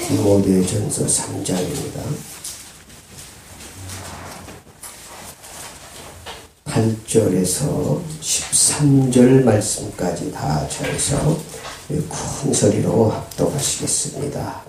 디모데전서 3장입니다. 8절에서 13절 말씀까지 다 쳐서 큰 소리로 합독하시겠습니다.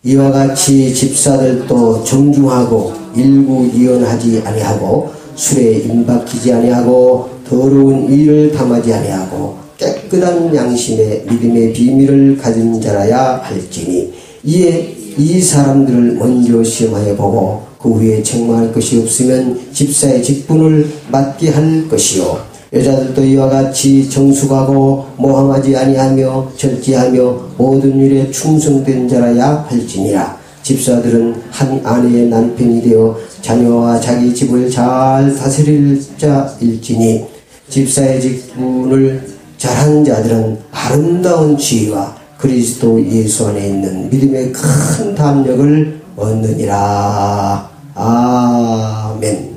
이와 같이 집사들도 정중하고 일구이연하지 아니하고 술에 임박히지 아니하고 더러운 일을 담하지 아니하고 깨끗한 양심의 믿음의 비밀을 가진 자라야 할지니 이에 이 사람들을 먼저 시험하여 보고 그 후에 책망할 것이 없으면 집사의 직분을 맡게 할 것이요 여자들도 이와 같이 정숙하고 모함하지 아니하며 절제하며 모든 일에 충성된 자라야 할지니라. 집사들은 한 아내의 남편이 되어 자녀와 자기 집을 잘 다스릴 자일지니 집사의 직분을 잘한 자들은 아름다운 지혜와 그리스도 예수 안에 있는 믿음의 큰 담력을 얻느니라. 아멘.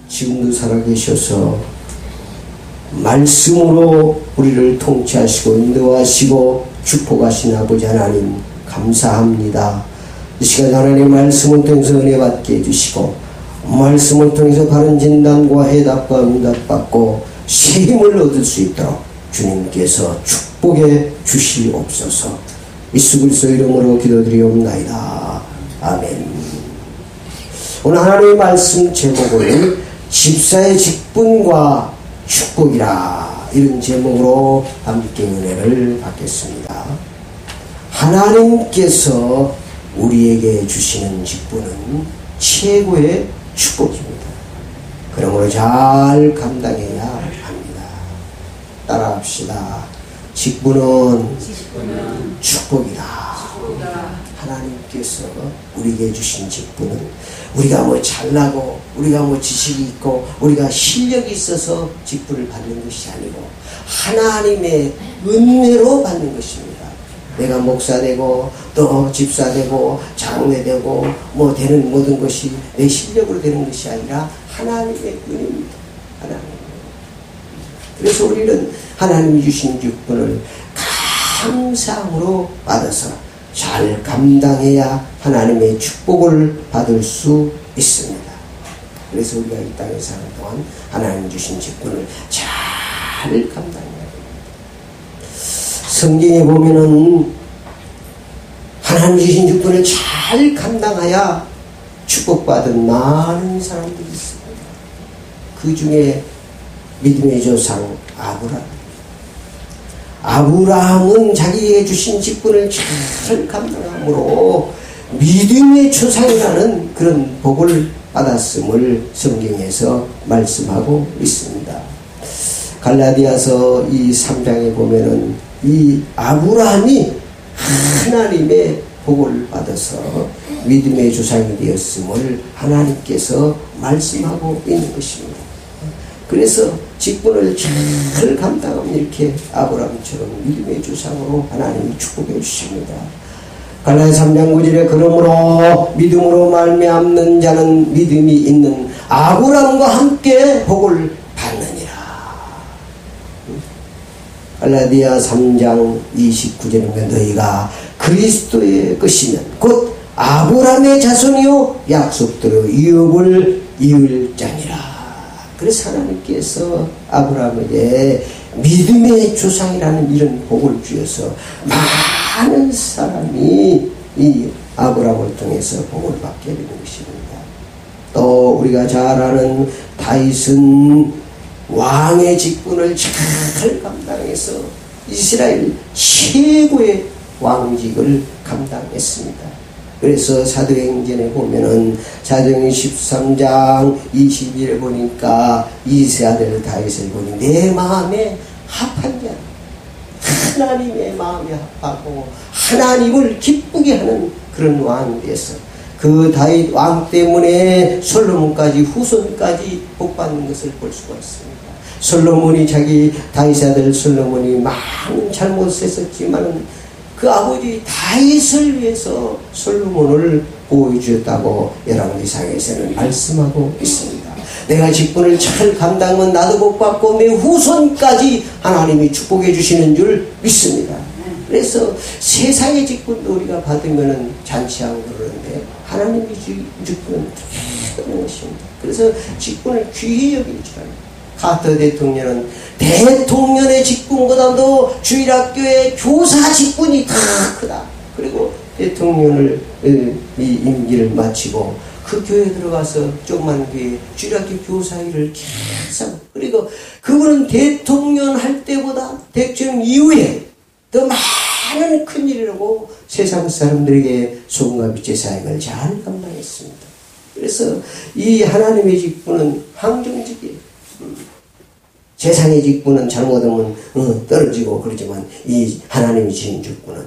지금도 살아계셔서 말씀으로 우리를 통치하시고 인도하시고 축복하신 아버지 하나님 감사합니다. 이 시간 하나님의 말씀을 통해서 은혜 받게 해주시고 말씀을 통해서 바른 진단과 해답과 응답받고 새 힘을 얻을 수 있도록 주님께서 축복해 주시옵소서. 예수 그리스도 이름으로 기도드리옵나이다. 아멘. 오늘 하나님의 말씀 제목은 집사의 직분과 축복이라 이런 제목으로 함께 은혜를 받겠습니다. 하나님께서 우리에게 주시는 직분은 최고의 축복입니다. 그러므로 잘 감당해야 합니다. 따라합시다. 직분은 축복이다. 하나님께서 우리에게 주신 직분은 우리가 뭐 잘나고 우리가 뭐 지식이 있고 우리가 실력이 있어서 직분을 받는 것이 아니고 하나님의 은혜로 받는 것입니다. 내가 목사 되고 또 집사 되고 장로가 되고 뭐 되는 모든 것이 내 실력으로 되는 것이 아니라 하나님의 은혜입니다. 하나님. 그래서 우리는 하나님이 주신 직분을 감사함으로 받아서 잘 감당해야 하나님의 축복을 받을 수 있습니다. 그래서 우리가 이 땅에 사는 동안 하나님 주신 직분을 잘 감당해야 됩니다. 성경에 보면은 하나님 주신 직분을 잘 감당해야 축복받은 많은 사람들이 있습니다. 그 중에 믿음의 조상 아브라함은 자기에게 주신 직분을 잘 감당함으로 믿음의 조상이라는 그런 복을 받았음을 성경에서 말씀하고 있습니다. 갈라디아서 이 3장에 보면은 이 아브라함이 하나님의 복을 받아서 믿음의 조상이 되었음을 하나님께서 말씀하고 있는 것입니다. 그래서 직분을 잘 감당하면 이렇게 아브라함처럼 믿음의 조상으로 하나님이 축복해 주십니다. 갈라디아 3장 9절에 그러므로 믿음으로 말미암는 자는 믿음이 있는 아브라함과 함께 복을 받느니라. 갈라디아 3장 29절에 보면 너희가 그리스도의 것이면 곧 아브라함의 자손이요 약속대로 유업을 이을 자니라. 그래서 하나님께서 아브라함에게 믿음의 조상이라는 이런 복을 주어서 많은 사람이 이 아브라함을 통해서 복을 받게 되는 것입니다. 또 우리가 잘 아는 다윗은 왕의 직분을 잘 감당해서 이스라엘 최고의 왕직을 감당했습니다. 그래서 사도행전에 보면은 사도행전 13장 20일에 보니까 이세 아들 다윗을 보니 내 마음에 합한 자 하나님의 마음에 합하고 하나님을 기쁘게 하는 그런 왕이 되어서 그 다윗 왕 때문에 솔로몬까지 후손까지 복받는 것을 볼 수가 있습니다. 솔로몬이 자기 다윗 아들 솔로몬이 많은 잘못을 했었지만은 그 아버지 다윗을 위해서 솔로몬을 보여주었다고 열왕기상에서는 말씀하고 있습니다. 내가 직분을 잘 감당하면 나도 복받고 내 후손까지 하나님이 축복해 주시는 줄 믿습니다. 그래서 세상의 직분도 우리가 받으면은 잔치하고 그러는데 하나님의 직분은 다른 것입니다. 그래서 직분을 귀히 여길 줄 알아요. 카터 대통령은 대통령의 직분보다도 주일학교의 교사 직분이 더 크다. 그리고 대통령을 이 임기를 마치고 그 교회에 들어가서 조그만 교회 주일학교 교사 일을 계속 하고, 그리고 그분은 대통령 할 때보다 대통령 이후에 더 많은 큰 일이라고 세상 사람들에게 소금과 빛의 사역을 잘 감당했습니다. 그래서 이 하나님의 직분은 항정직이에요. 세상의 직분은 잘못하면 떨어지고 그러지만 이 하나님이 주신 직분은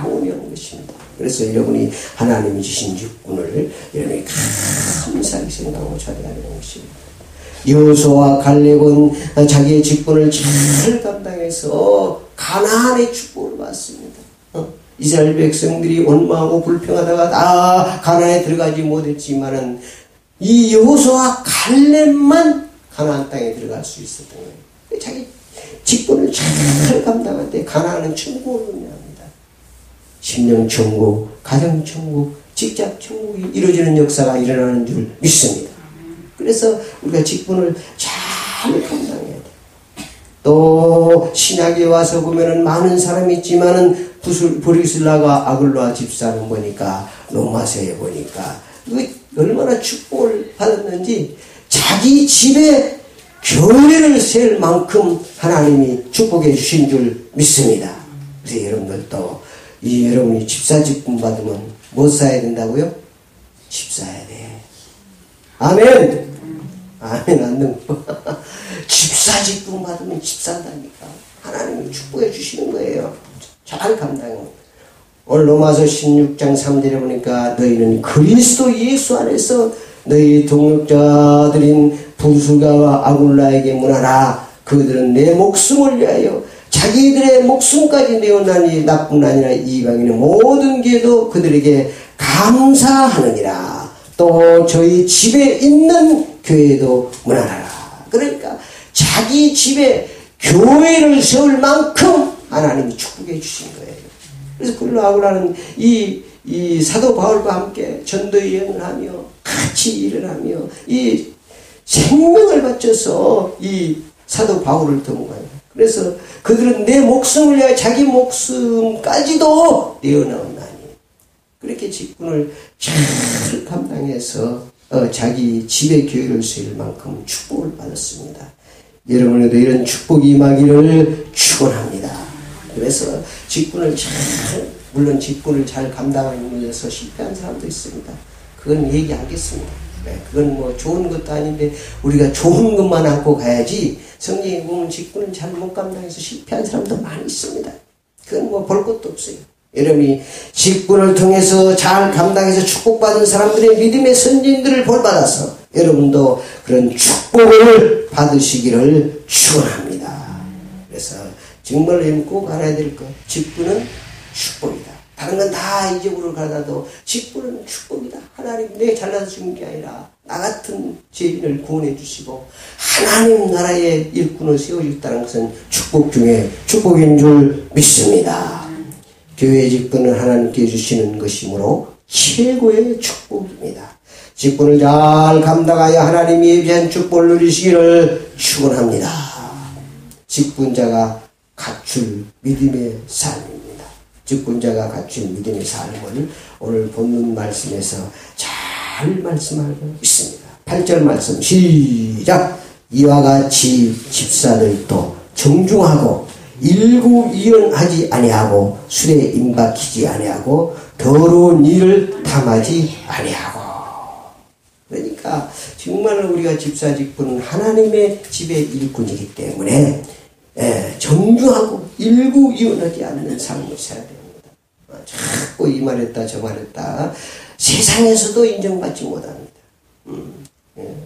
영원한 것입니다. 그래서 여러분이 하나님이 주신 직분을 여러분이 감사하게 생각하고 자리하는 것입니다. 여호수아와 갈렙은 자기의 직분을 잘 감당해서 가나안의 축복을 받습니다. 이스라엘 백성들이 원망하고 불평하다가 다 가나안에 들어가지 못했지만은 이 여호수아와 갈렙만 가나안 땅에 들어갈 수 있었던 거예요. 자기 직분을 잘 감당할 때 가나안은 천국을 의미합니다. 심령 천국, 가정 천국, 직장 천국이 이루어지는 역사가 일어나는 줄 믿습니다. 그래서 우리가 직분을 잘 감당해야 돼. 또 신약에 와서 보면은 많은 사람이 있지만은 브리슬라가 아굴로아 집사는 보니까 로마서에 보니까 얼마나 축복을 받았는지 자기 집에 교회를 세울 만큼 하나님이 축복해 주신 줄 믿습니다. 그래서 여러분들도 여러분이 집사 직분 받으면 뭐 사야 된다고요? 집 사야 돼. 아멘. 아멘 안 듣고 집사 직분 받으면 집 산다니까. 하나님이 축복해 주시는 거예요. 잘 감당해요. 오늘 로마서 16장 3절에 보니까 너희는 그리스도 예수 안에서 너희 동역자들인 부수가와 아굴라에게 문하라. 그들은 내 목숨을 위하여 자기들의 목숨까지 내어나니 나뿐 아니라 이방인의 모든 교회도 그들에게 감사하느니라. 또 저희 집에 있는 교회도 문하라. 그러니까 자기 집에 교회를 세울 만큼 하나님이 축복해 주신 거예요. 그래서 불로 아굴라는 이 사도 바울과 함께 전도 여행을 하며 같이 일을 하며 이 생명을 바쳐서 이 사도 바울을 도모하요. 그래서 그들은 내 목숨을 위하여 자기 목숨까지도 내어놓았나니 그렇게 직분을 잘 감당해서 자기 집의 교회를 세울 만큼 축복을 받았습니다. 여러분에도 이런 축복이 임하기를 축원합니다. 그래서 직분을 물론 직분을 잘 감당하는 데서 실패한 사람도 있습니다. 그건 얘기하겠습니다. 네, 그건 뭐 좋은 것도 아닌데 우리가 좋은 것만 안고 가야지. 성경에 보면 직분을 잘 못 감당해서 실패한 사람도 많이 있습니다. 그건 뭐 볼 것도 없어요. 여러분이 직분을 통해서 잘 감당해서 축복받은 사람들의 믿음의 선진들을 본받아서 여러분도 그런 축복을 받으시기를 축원합니다. 그래서 정말 여러분 꼭 알아야 될 것, 직분은 축복이다. 다른 건 다 이적으로 가다도 직분은 축복이다. 하나님 내가 잘나서 죽는 게 아니라 나 같은 죄인을 구원해 주시고 하나님 나라의 일꾼을 세워주겠다는 것은 축복 중에 축복인 줄 믿습니다. 교회 직분은 하나님께 주시는 것이므로 최고의 축복입니다. 직분을 잘 감당하여 하나님이 예비한 축복을 누리시기를 축원합니다. 직분자가 갖출 믿음의 삶입니다. 직분자가 갖춘 믿음의 삶을 오늘 본문 말씀에서 잘 말씀하고 있습니다. 8절 말씀 시작. 이와 같이 집사들도 정중하고 일구이연하지 아니하고 술에 임박히지 아니하고 더러운 일을 탐하지 아니하고. 그러니까 정말 우리가 집사 직분은 하나님의 집의 일꾼이기 때문에 정중하고 일구이연하지 않는 삶을 살아야 됩니다. 자꾸 이 말했다 저 말했다 세상에서도 인정받지 못합니다.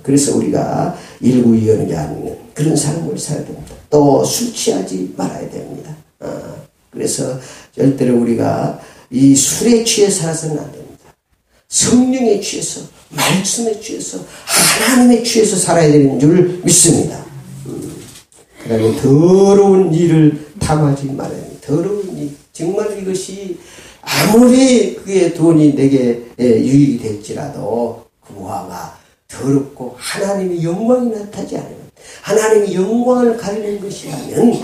그래서 우리가 일구이연하지 않는 그런 삶을 살아야 됩니다. 또 술 취하지 말아야 됩니다. 그래서 절대로 우리가 이 술에 취해 살아서는 안 됩니다. 성령에 취해서 말씀에 취해서 하나님에 취해서 살아야 되는 줄 믿습니다. 그 다음에 더러운 일을 탐하지 말아야 됩니다. 더러운 일. 정말 이것이 아무리 그의 돈이 내게 유익이 될지라도 그 무화과 더럽고 하나님의 영광이 나타나지 않으면, 하나님의 영광을 가리는 것이라면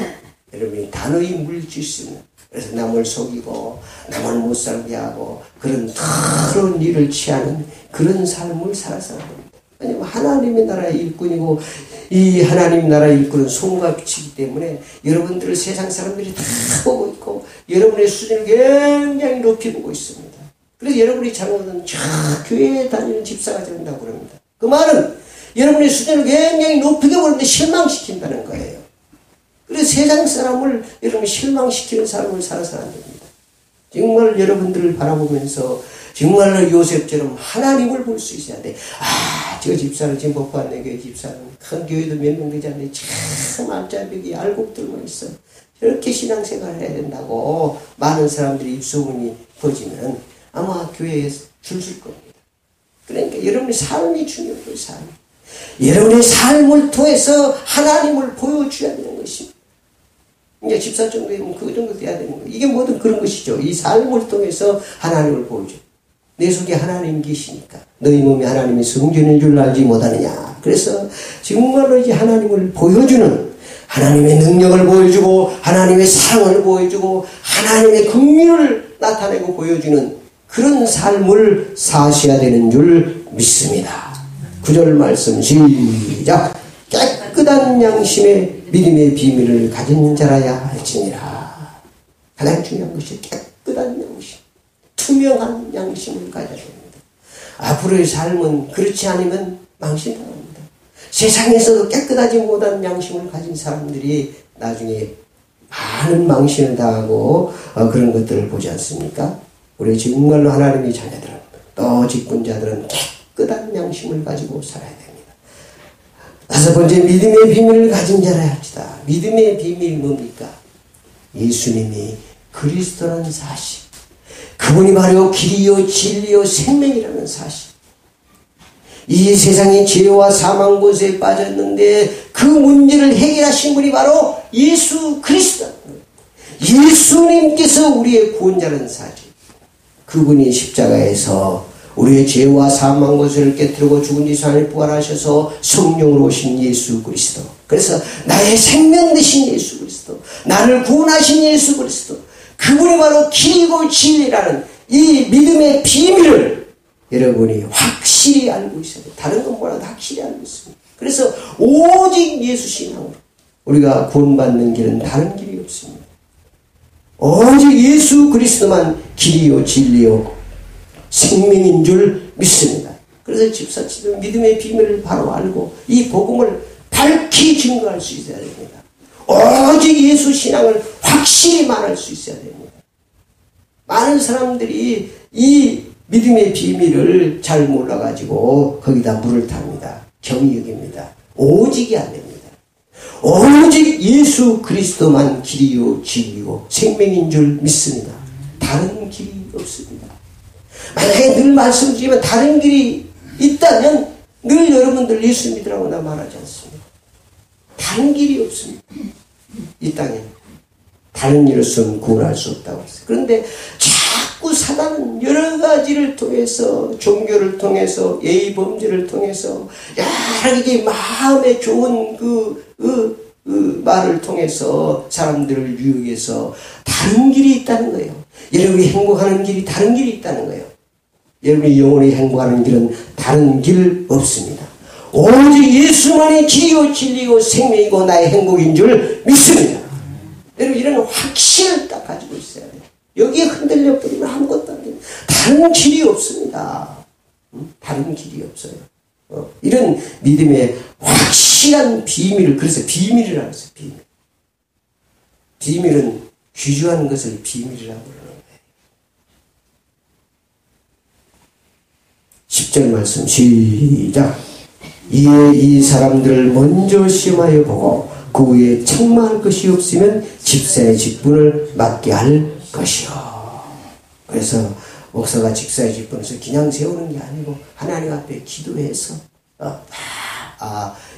여러분이 단호히 물리칠 수 있는, 그래서 남을 속이고 남을 못 살게 하고 그런 더러운 일을 취하는 그런 삶을 살아서야 됩니다. 왜냐하면 하나님의 나라의 일꾼이고 이 하나님 나라의 일꾼은 손과 빛이기 때문에 여러분들을 세상 사람들이 다 보고 있고 여러분의 수준을 굉장히 높이 보고 있습니다. 그래서 여러분이 잘못은 저 교회에 다니는 집사가 된다고 그럽니다. 그 말은 여러분의 수준을 굉장히 높이게 보는데 실망시킨다는 거예요. 그래서 세상 사람을 여러분이 실망시키는 삶을 살아서는 안 됩니다. 정말 여러분들을 바라보면서 정말로 요셉처럼 하나님을 볼 수 있어야 돼. 아, 저 집사는 지금 못 봤네. 교회 집사는 큰 교회도 몇 명 되지 않네. 참 알짜배기 알곡들만 있어. 저렇게 신앙생활을 해야 된다고 많은 사람들이 입소문이 퍼지면 아마 교회에 줄 설 겁니다. 그러니까 여러분의 삶이 중요해요. 삶. 여러분의 삶을 통해서 하나님을 보여줘야 되는 것입니다. 이제 집사 정도 되면 그 정도 돼야 되는 거예요. 이게 모든 그런 것이죠. 이 삶을 통해서 하나님을 보여줘. 내 속에 하나님 계시니까. 너희 몸이 하나님의 성전인 줄 알지 못하느냐. 그래서 정말로 이제 하나님을 보여주는, 하나님의 능력을 보여주고 하나님의 사랑을 보여주고 하나님의 긍휼을 나타내고 보여주는 그런 삶을 사셔야 되는 줄 믿습니다. 9절 말씀 시작. 깨끗한 양심의 믿음의 비밀을 가진 자라야 할지니라. 가장 중요한 것이 깨끗한 양심, 투명한 양심을 가져야 됩니다. 앞으로의 삶은 그렇지 않으면 망신당합니다. 세상에서도 깨끗하지 못한 양심을 가진 사람들이 나중에 많은 망신을 당하고 그런 것들을 보지 않습니까? 우리 정말로 하나님의 자녀들은, 또 직분자들은 깨끗한 양심을 가지고 살아야 됩니다. 다섯 번째, 믿음의 비밀을 가진 자라 합시다. 믿음의 비밀이 뭡니까? 예수님이 그리스도라는 사실, 그분이 바로 길이요 진리요 생명이라는 사실. 이 세상이 죄와 사망 곳에 빠졌는데 그 문제를 해결하신 분이 바로 예수 그리스도. 예수님께서 우리의 구원자라는 사실. 그분이 십자가에서 우리의 죄와 사망 것을 깨뜨리고 죽은 지 3일 부활하셔서 성령으로 오신 예수 그리스도. 그래서 나의 생명 되신 예수 그리스도, 나를 구원하신 예수 그리스도, 그분이 바로 길이고 진리라는 이 믿음의 비밀을 여러분이 확실히 알고 있어야 돼요. 다른 건 몰라도 확실히 알고 있습니다. 그래서 오직 예수 신앙으로 우리가 구원받는 길은 다른 길이 없습니다. 오직 예수 그리스도만 길이요 진리요 생명인 줄 믿습니다. 그래서 집사치는 믿음의 비밀을 바로 알고 이 복음을 밝히 증거할 수 있어야 됩니다. 오직 예수 신앙을 확실히 말할 수 있어야 됩니다. 많은 사람들이 이 믿음의 비밀을 잘 몰라가지고 거기다 물을 탑니다. 경히 여깁니다. 오직이 안 됩니다. 오직 예수 그리스도만 길이요 진리요 생명인 줄 믿습니다. 다른 길이 없습니다. 만약에 늘 말씀드리면 다른 길이 있다면 늘 여러분들 예수 믿으라고 나 말하지 않습니다. 다른 길이 없습니다. 이 땅에 다른 일로서는 구원할 수 없다고 했어요. 그런데 자꾸 사단은 여러 가지를 통해서, 종교를 통해서, 예의 범죄를 통해서, 여러 가지 마음에 좋은 말을 통해서 사람들을 유혹해서 다른 길이 있다는 거예요. 여러분이 행복하는 길이 다른 길이 있다는 거예요. 여러분이 영원히 행복하는 길은 다른 길 없습니다. 오직 예수만이 길이요 진리요 생명이고 나의 행복인 줄 믿습니다. 여러분 이런 확신을 딱 가지고 있어야 돼요. 여기에 흔들려 버리면 아무것도 안 돼요. 다른 길이 없습니다. 다른 길이 없어요. 이런 믿음의 확실한 비밀을, 그래서 비밀이라고 했어요. 비밀. 비밀은 귀중한 것을 비밀이라고 그러는 거예요. 10절 말씀 시작. 이에 이 사람들을 먼저 시험하여 보고 그 후에 책망할 것이 없으면 집사의 직분을 맡게 할 것이요. 그래서 목사가 집사의 직분에서 그냥 세우는 게 아니고 하나님 앞에 기도해서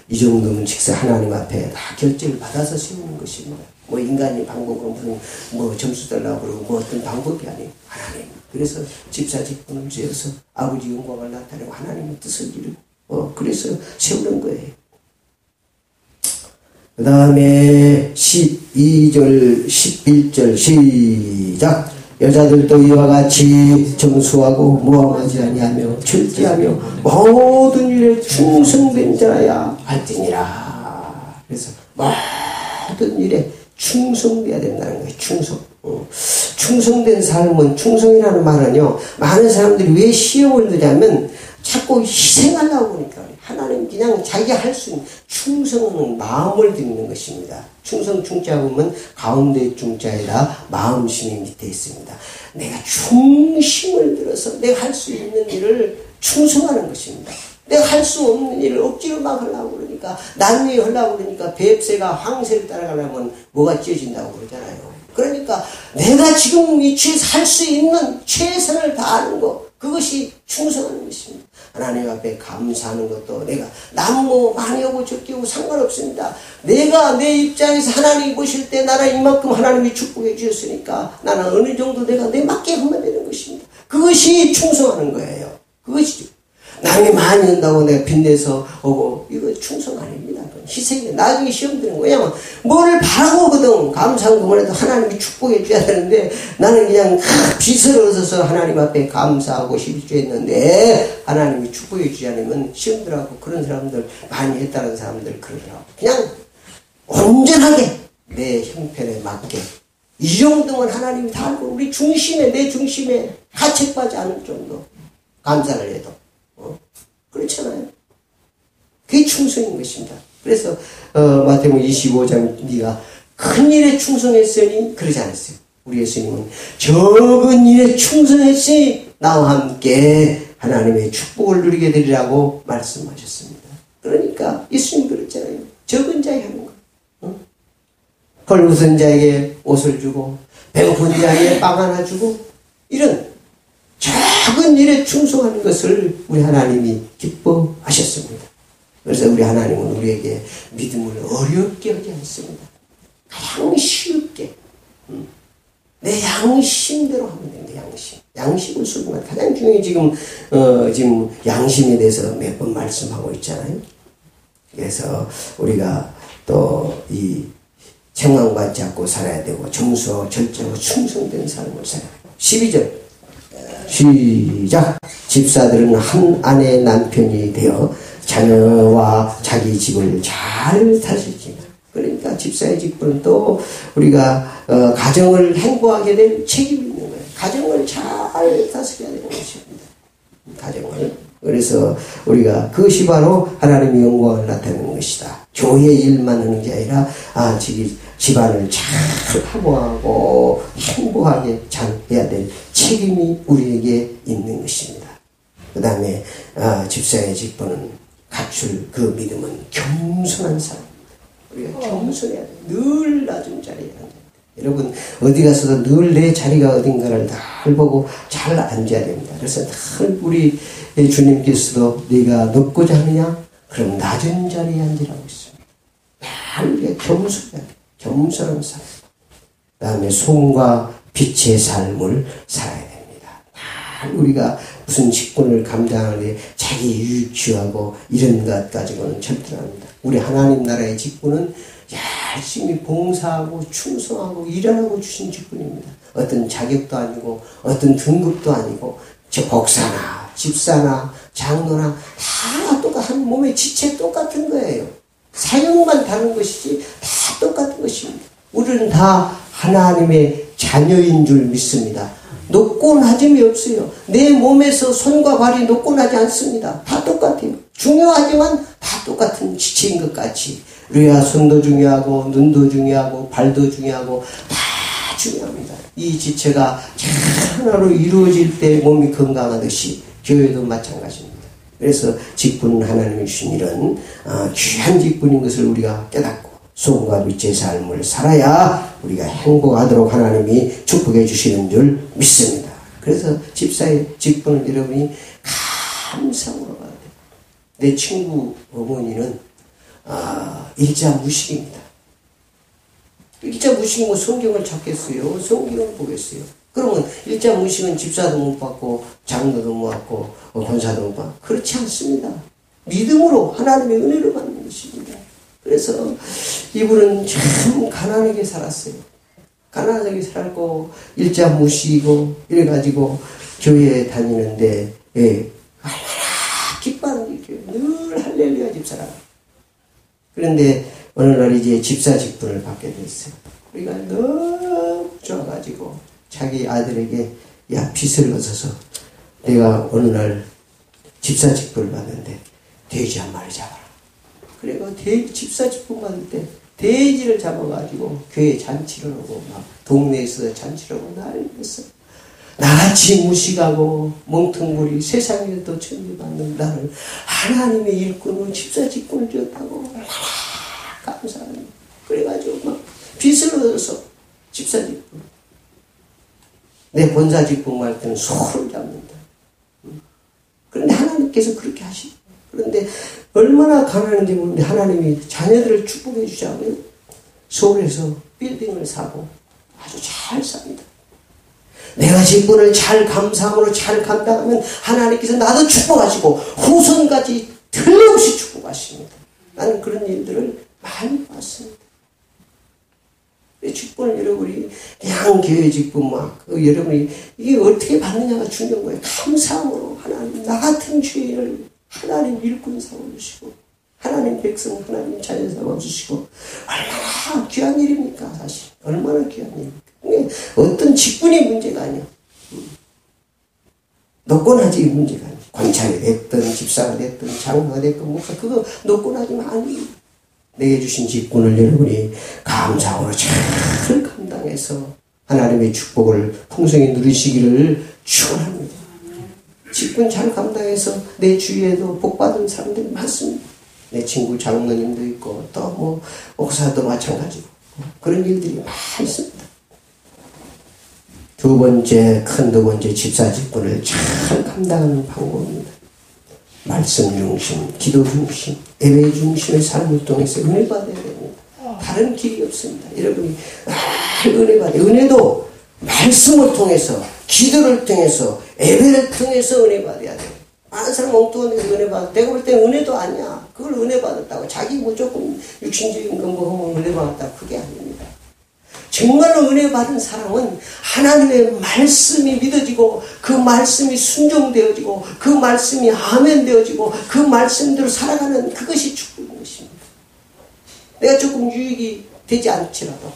이 정도면 직사 하나님 앞에 다 결제를 받아서 세우는 것입니다. 뭐 인간의 방법으로 무슨 뭐 점수 달라고 그러고 뭐 어떤 방법이 아니에요. 하나님. 그래서 집사 직분을 지어서 아버지 영광을 나타내고 하나님의 뜻을 이루고 그래서 세우는 거예요. 그 다음에 12절 11절 시작. 여자들도 이와 같이 정수하고 모함하지 아니하며 절제하며 모든 일에 충성된 자라야 할지니라. 그래서 모든 일에 충성돼야 된다는 거예요. 충성된 삶은, 충성이라는 말은요, 많은 사람들이 왜 시험을 드냐면 자꾸 희생하려고 하니까 하나님 그냥 자기가 할 수 있는 충성은 마음을 드리는 것입니다. 충성 충자 보면 가운데 중자에다 마음심이 밑에 있습니다. 내가 충심을 들어서 내가 할 수 있는 일을 충성하는 것입니다. 내가 할 수 없는 일을 억지로 막 하려고 그러니까, 남이 하려고 그러니까 뱁새가 황새를 따라가려면 뭐가 찢어진다고 그러잖아요. 그러니까 내가 지금 위치에서 할 수 있는 최선을 다하는 것, 그것이 충성하는 것입니다. 하나님 앞에 감사하는 것도 내가 남 뭐 많이 오고 적게 오고 상관없습니다. 내가 내 입장에서 하나님이 보실 때 나는 이만큼 하나님이 축복해 주셨으니까 나는 어느 정도 내가 내 맞게 하면 되는 것입니다. 그것이 충성하는 거예요. 그것이죠. 남이 많이 온다고 내가 빚내서 오고 이거 충성 아닙니다. 희생이 나중에 시험 드는 거예요. 왜냐면 뭐를 바라고 오거든. 감사한 그만해도 하나님이 축복해 줘야 되는데 나는 그냥 빚을 얻어서 하나님 앞에 감사하고 실주했는데 하나님이 축복해 주지 않으면 시험 들어가고 그런 사람들 많이 했다는 사람들 그러더라고. 그냥 온전하게 내 형편에 맞게 이 정도면 하나님이 다 알고 우리 중심에 내 중심에 가책받지 않을 정도 감사를 해도 그렇잖아요. 그게 충성인 것입니다. 그래서 마태복음 25장 네가 큰 일에 충성했으니 그러지 않았어요. 우리 예수님은 적은 일에 충성했으니 나와 함께 하나님의 축복을 누리게 되리라고 말씀하셨습니다. 그러니까 예수님 그랬잖아요. 적은 자에 하는 거. 헐벗은 자에게 옷을 주고 배고픈 자에게 빵 하나 주고 이런 작은 일에 충성하는 것을 우리 하나님이 기뻐하셨습니다. 그래서 우리 하나님은 우리에게 믿음을 어렵게 하지 않습니다. 가장 쉽게 내 양심대로 하면 됩니다. 양심을 수행하는 가장 중요한 지금 양심에 대해서 몇 번 말씀하고 있잖아요. 그래서 우리가 또 이 책망받지 않고 살아야 되고 정수하고 절제하고 충성된 삶을 살아야 되고 12절 시작. 집사들은 한 아내의 남편이 되어 자녀와 자기 집을 잘 다스리지만 그러니까 집사의 직분은 또 우리가 가정을 행복하게 될 책임이 있는 거예요. 가정을 잘 다스려야 되는 것입니다. 가정을. 그래서 우리가 그것이 바로 하나님의 영광을 나타내는 것이다. 교회 일만 하는 게 아니라 집안을 잘 하고하고 행복하게 잘 해야 될 책임이 우리에게 있는 것입니다. 그 다음에 집사의 직분은 갖출 그 믿음은 겸손한 사람. 우리가 겸손해야 돼. 늘 낮은 자리에 앉아야 돼. 여러분 어디 가서도 늘 내 자리가 어딘가를 잘 보고 잘 앉아야 됩니다. 그래서 늘 우리 주님께서도 네가 높고자 하느냐? 그럼 낮은 자리에 앉으라고 있습니다. 늘 우리가 겸손해야 돼. 겸손한 삶. 그 다음에 손과 빛의 삶을 살아야 됩니다. 늘 우리가 무슨 직분을 감당할 때 자기 유치하고 이런 것 가지고는 절대로 합니다. 우리 하나님 나라의 직분은 열심히 봉사하고 충성하고 일하라고 주신 직분입니다. 어떤 자격도 아니고 어떤 등급도 아니고 저 복사나 집사나 장로나 다 똑같은 몸의 지체 똑같은 거예요. 사역만 다른 것이지 다 똑같은 것입니다. 우리는 다 하나님의 자녀인 줄 믿습니다. 노곤하짐이 없어요. 내 몸에서 손과 발이 노곤하지 않습니다. 다 똑같아요. 중요하지만 다 똑같은 지체인 것 같이 우리가 손도 중요하고 눈도 중요하고 발도 중요하고 다 중요합니다. 이 지체가 하나로 이루어질 때 몸이 건강하듯이 교회도 마찬가지입니다. 그래서 직분은 하나님이 주신 이런 귀한 직분인 것을 우리가 깨닫고 소금과 빛의 삶을 살아야 우리가 행복하도록 하나님이 축복해 주시는 줄 믿습니다. 그래서 집사의 직분을 여러분이 감사하고 가야 돼요. 내 친구 어머니는 일자무식입니다. 일자무식이 뭐 성경을 찾겠어요? 성경을 보겠어요? 그러면 일자무식은 집사도 못 받고 장로도 못 받고 권사도 못 받고 그렇지 않습니다. 믿음으로 하나님의 은혜를 받는 것입니다. 그래서 이분은 참 가난하게 살았어요. 가난하게 살고 일자무식이고 이래가지고 교회에 다니는데 얼마나 기뻐하는 일이에요. 늘 할렐루야 집사라. 그런데 어느 날 이제 집사 직분을 받게 됐어요. 우리가 너무 좋아가지고 자기 아들에게 야 빚을 걷어서 내가 어느 날 집사 직분을 받는데 돼지 한 마리 잡아라. 그래가 집사 직분 받을 때 돼지를 잡아가지고 교회 잔치를 하고 막 동네에서 잔치를 하고 난리였어. 나같이 무식하고 멍텅구리 세상에도 천지받는 나를 하나님의 일꾼으로 집사 직분을 줬다고 얼마나 감사합니다. 그래가지고 막 빚을 얻어서 집사 직분. 내 본사 직분 할 때는 소를 잡는다. 그런데 하나님께서 그렇게 하시고 그런데 얼마나 가난한지 모르는데 하나님이 자녀들을 축복해 주자고요. 서울에서 빌딩을 사고 아주 잘 삽니다. 내가 직분을 잘 감사함으로 잘 감당하면 하나님께서 나도 축복하시고 후손까지 틀림없이 축복하십니다. 나는 그런 일들을 많이 봤습니다. 직분을 여러분이 그냥 교회 직분 막 여러분이 이게 어떻게 받느냐가 중요한 거예요. 감사함으로 하나님 나 같은 죄인을 하나님 일꾼 삼아주시고 하나님 백성 하나님 자녀 삼아주시고 얼마나 귀한 일입니까 사실. 얼마나 귀한 일입니까. 어떤 직분이 문제가 아니야. 노건하지 문제가 아니야. 관찰이 됐든 집사가 됐든 장로가 됐든 목사 그거 노건하지만 아니. 내게 주신 직분을 여러분이 감사함으로 잘 감당해서 하나님의 축복을 풍성히 누리시기를 축원합니다. 직분 잘 감당해서 내 주위에도 복받은 사람들이 많습니다. 내 친구 장로님도 있고 또 뭐 목사도 마찬가지고 그런 일들이 많습니다. 두 번째 집사 직분을 잘 감당하는 방법입니다. 말씀 중심, 기도 중심, 예배 중심의 삶을 통해서 은혜 받아야 됩니다. 다른 길이 없습니다. 여러분이 은혜 받아요. 은혜도 말씀을 통해서, 기도를 통해서, 예배를 통해서 은혜 받아야 돼요. 많은 사람 엉뚱한 데서 은혜 받아. 내가 볼 때는 은혜도 아니야. 그걸 은혜 받았다고. 자기 뭐 조금 육신적인 거 뭐 하면 은혜 받았다. 그게 아닙니다. 정말로 은혜 받은 사람은 하나님의 말씀이 믿어지고 그 말씀이 순종되어지고 그 말씀이 아멘되어지고 그 말씀대로 살아가는 그것이 축복인 것입니다. 내가 조금 유익이 되지 않지라도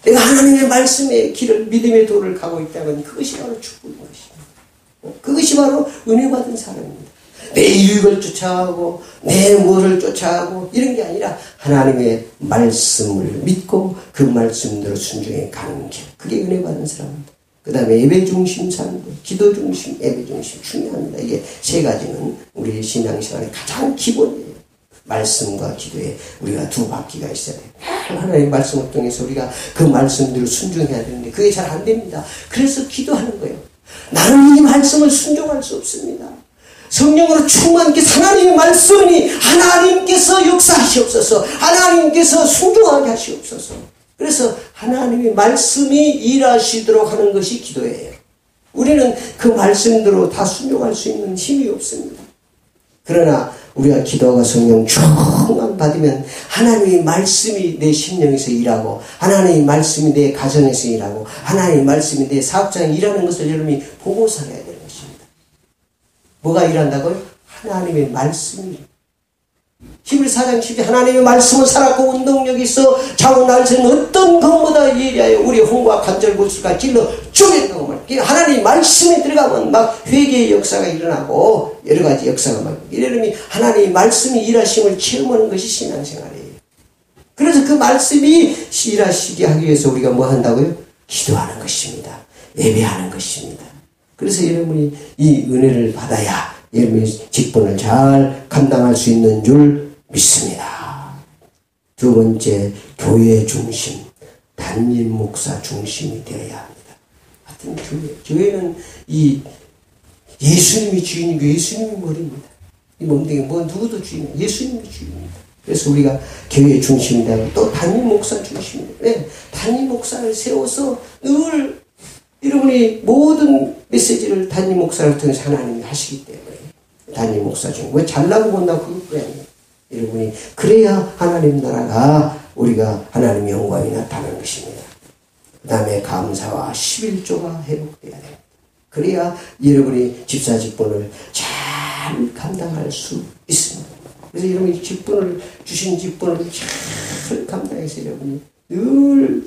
내가 하나님의 말씀의 길을 믿음의 도를 가고 있다면 그것이 바로 축복인 것입니다. 그것이 바로 은혜 받은 사람입니다. 내 유익을 쫓아가고 내 뭐를 쫓아가고 이런 게 아니라 하나님의 말씀을 믿고 그 말씀대로 순종해 가는 길. 그게 은혜 받은 사람입니다. 그 다음에 예배 중심 삶도 기도 중심 예배 중심 중요합니다. 이게 세 가지는 우리 신앙생활의 가장 기본이에요. 말씀과 기도에 우리가 두 바퀴가 있어야 돼요. 하나님의 말씀을 통해서 우리가 그 말씀대로 순종해야 되는데 그게 잘 안 됩니다. 그래서 기도하는 거예요. 나는 이 말씀을 순종할 수 없습니다. 성령으로 충만케 하나님의 말씀이 하나님께서 역사하시옵소서. 하나님께서 순종하게 하시옵소서. 그래서 하나님의 말씀이 일하시도록 하는 것이 기도예요. 우리는 그 말씀대로 다 순종할 수 있는 힘이 없습니다. 그러나 우리가 기도가 성령 충만 받으면 하나님의 말씀이 내 심령에서 일하고 하나님의 말씀이 내 가정에서 일하고 하나님의 말씀이 내 사업장에 일하는 것을 여러분이 보고 살아야 되는 것입니다. 뭐가 일한다고요? 하나님의 말씀이. 히브리서 4장 10절 하나님의 말씀은 살았고 운동력이 있어 자고 날새는 어떤 것보다 예리하여 우리 혼과 관절 골수가 길러 쪼갠다고 말이에요. 하나님의 말씀에 들어가면 막 회개의 역사가 일어나고 여러 가지 역사가 막 이러니 하나님의 말씀이 일하심을 체험하는 것이 신앙생활이에요. 그래서 그 말씀이 일하시게 하기 위해서 우리가 뭐 한다고요? 기도하는 것입니다. 예배하는 것입니다. 그래서 여러분이 이 은혜를 받아야 여러분이 직분을 잘 감당할 수 있는 줄 믿습니다. 두 번째, 교회 중심, 담임 목사 중심이 되어야 합니다. 하여튼 교회는 이 예수님이 주인이고 예수님이 머리입니다. 이 몸뚱이 뭐 누구도 주인이에요. 예수님이 주인입니다. 그래서 우리가 교회 중심이 되고 또 담임 목사 중심이 되고 네, 담임 목사를 세워서 늘 여러분이 모든 메시지를 담임 목사를 통해서 하나님이 하시기 때문에 담임 목사 중 왜 잘나고 못나고 그것뿐이 아니에요. 여러분이 그래야 하나님 나라가 우리가 하나님의 영광이 나타나는 것입니다. 그 다음에 감사와 11조가 회복돼야 됩니다. 그래야 여러분이 집사 직분을 잘 감당할 수 있습니다. 그래서 여러분이 직분을 주신 직분을 잘 감당해서 여러분이 늘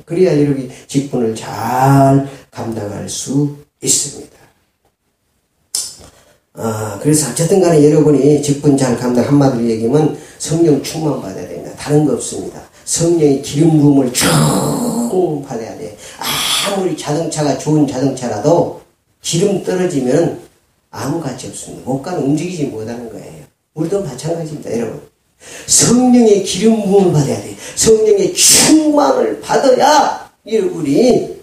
그래야 여러분이 직분을 잘 감당할 수 있습니다. 그래서 어쨌든 간에 여러분이 직분 잘 감당 한마디로 얘기하면 성령 충만 받아야 됩니다. 다른 거 없습니다. 성령의 기름 부음을 쭉 받아야 돼. 아무리 자동차가 좋은 자동차라도 기름 떨어지면 아무 가치 없습니다. 못 가는 움직이지 못하는 거예요. 우리도 마찬가지입니다, 여러분. 성령의 기름 부음을 받아야 돼. 성령의 충만을 받아야 여러분이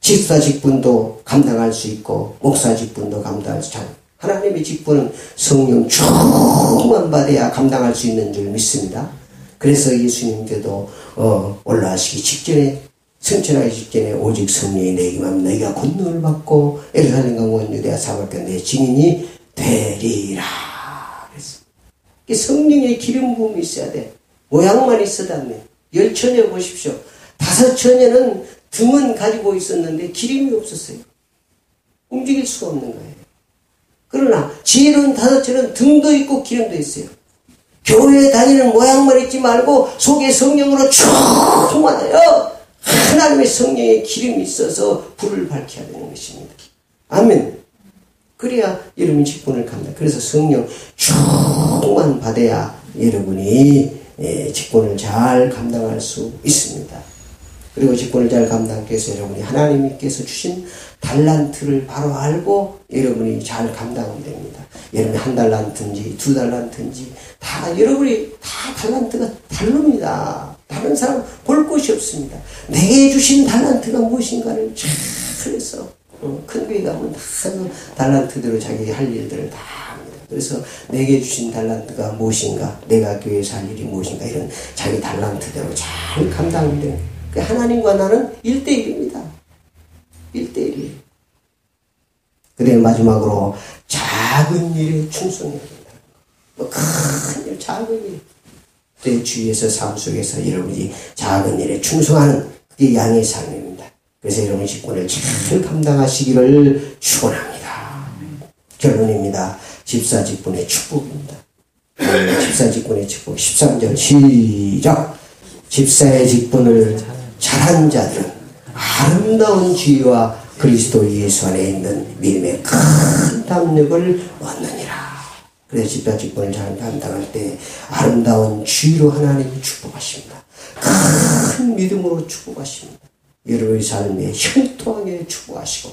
집사 직분도 감당할 수 있고 목사 직분도 감당할 수 있고 하나님의 직분은 성령 충만 받아야 감당할 수 있는 줄 믿습니다. 그래서 예수님께도 올라가시기 직전에 승천하기 직전에 오직 성령이 내게만 너희가 권능을 받고 예루살렘과 온 유대와 사마리아 내 증인이 되리라 그랬습니다. 성령의 기름 부음이 있어야 돼. 모양만 있어도 안 돼. 10처녀 보십시오. 5처녀는 등은 가지고 있었는데 기름이 없었어요. 움직일 수가 없는 거예요. 그러나 지혜로운 5처녀는 등도 있고 기름도 있어요. 교회에 다니는 모양만 있지 말고 속에 성령으로 충만하여 하나님의 성령의 기름이 있어서 불을 밝혀야 되는 것입니다. 아멘. 그래야 여러분이 직분을 감당. 그래서 성령 충만 받아야 여러분이 직분을 잘 감당할 수 있습니다. 그리고 직분을 잘 감당하기 위해서 여러분이 하나님께서 주신 달란트를 바로 알고 여러분이 잘 감당하면 됩니다. 여러분이 1달란트인지 2달란트인지 다 여러분이 다 달란트가 다릅니다. 다른 사람 볼 곳이 없습니다. 내게 주신 달란트가 무엇인가를 잘 해서 큰 교회 가면 다 달란트대로 자기 할 일들을 다 합니다. 그래서 내게 주신 달란트가 무엇인가, 내가 교회에서 할 일이 무엇인가 이런 자기 달란트대로 잘 감당하면 됩니다. 하나님과 나는 1대1입니다. 1대1이에요. 그 다음에 마지막으로 작은 일에 충성해야 된다. 큰 일, 작은 일. 내 주위에서 삶 속에서 여러분이 작은 일에 충성하는 그게 양의 삶입니다. 그래서 여러분이 직분을 잘 감당하시기를 축원합니다. 결론입니다. 집사 직분의 축복입니다. 집사 직분의 축복. 13절 시작. 집사의 직분을 잘한 자들은 아름다운 지혜와 그리스도 예수 안에 있는 믿음의 큰 담력을 얻느니라. 그래서 집사 직분을 잘 감당할 때 아름다운 지혜로 하나님이 축복하십니다. 큰 믿음으로 축복하십니다. 여러분의 삶에 형통하게 축복하시고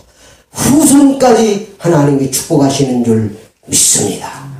후손까지 하나님이 축복하시는 줄 믿습니다.